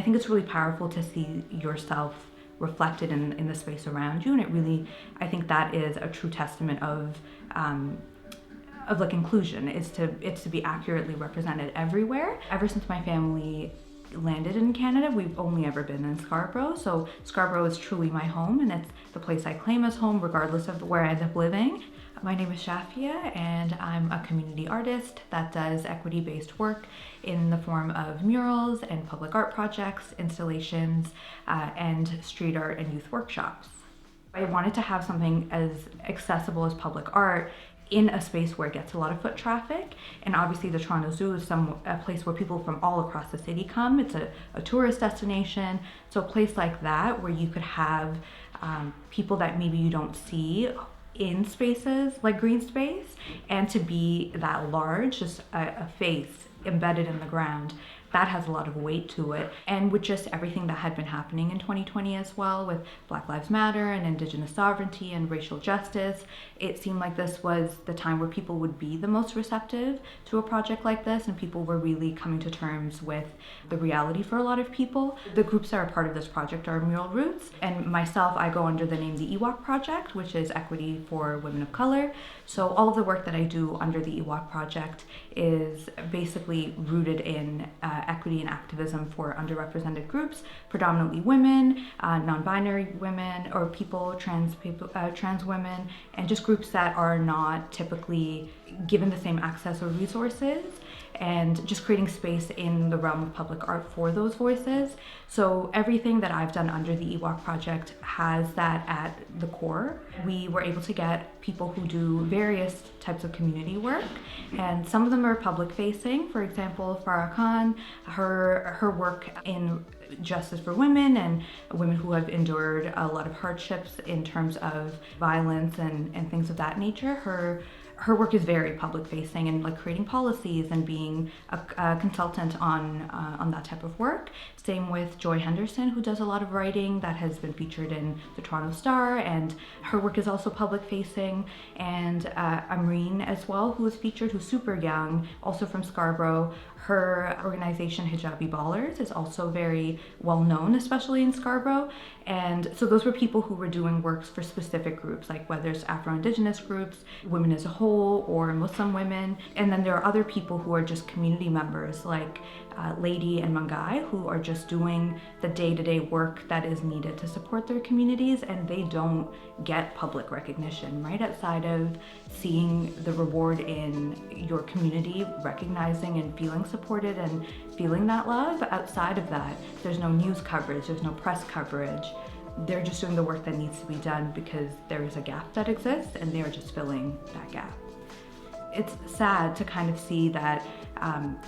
think it's really powerful to see yourself reflected in the space around you, and it really, I think that is a true testament of like inclusion, is to be accurately represented everywhere. Ever since my family landed in Canada, we've only ever been in Scarborough, so Scarborough is truly my home, and it's the place I claim as home regardless of where I end up living. My name is Shafia, and I'm a community artist that does equity-based work in the form of murals and public art projects, installations, and street art and youth workshops. I wanted to have something as accessible as public art in a space where it gets a lot of foot traffic, and obviously the Toronto Zoo is a place where people from all across the city come. It's a tourist destination, so a place like that where you could have people that maybe you don't see in spaces like green space, and to be that large, just a face embedded in the ground, that has a lot of weight to it. And with just everything that had been happening in 2020 as well, with Black Lives Matter and Indigenous sovereignty and racial justice, it seemed like this was the time where people would be the most receptive to a project like this, and people were really coming to terms with the reality for a lot of people. The groups that are part of this project are Mural Roots, and myself, I go under the name the E.W.o.C Project, which is Equity for Women of Color. So all of the work that I do under the E.W.o.C Project is basically rooted in equity and activism for underrepresented groups, predominantly women, non-binary women, or trans women, and just groups that are not typically given the same access or resources, and just creating space in the realm of public art for those voices. So everything that I've done under the E.W.o.C Project has that at the core. We were able to get people who do various types of community work, and some of them are public facing. For example, Farah Khan, her work in justice for women and women who have endured a lot of hardships in terms of violence and things of that nature. Her work is very public facing, and like creating policies and being a consultant on that type of work. Same with Joy Henderson, who does a lot of writing that has been featured in the Toronto Star, and her work is also public facing. And Amreen as well, who was featured, who's super young, also from Scarborough. Her organization Hijabi Ballers is also very well known, especially in Scarborough. And so those were people who were doing works for specific groups, like whether it's Afro-Indigenous groups, women as a whole, or Muslim women. And then there are other people who are just community members, like Lady and Mangai, who are just doing the day-to-day work that is needed to support their communities, and they don't get public recognition, right? Outside of seeing the reward in your community, recognizing and feeling supported and feeling that love, outside of that, there's no news coverage, there's no press coverage. They're just doing the work that needs to be done because there is a gap that exists, and they're just filling that gap. It's sad to kind of see that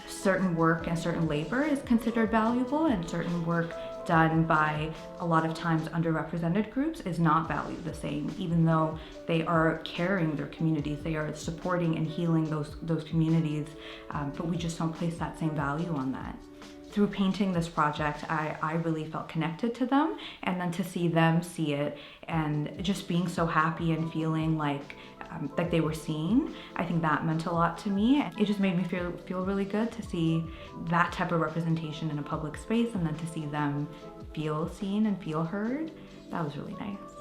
certain work and certain labor is considered valuable, and certain work done by a lot of times underrepresented groups is not valued the same, even though they are carrying their communities, they are supporting and healing those communities, but we just don't place that same value on that. Through painting this project, I really felt connected to them, and then to see them see it and just being so happy and feeling like they were seen, I think that meant a lot to me. It just made me feel really good to see that type of representation in a public space, and then to see them feel seen and feel heard. That was really nice.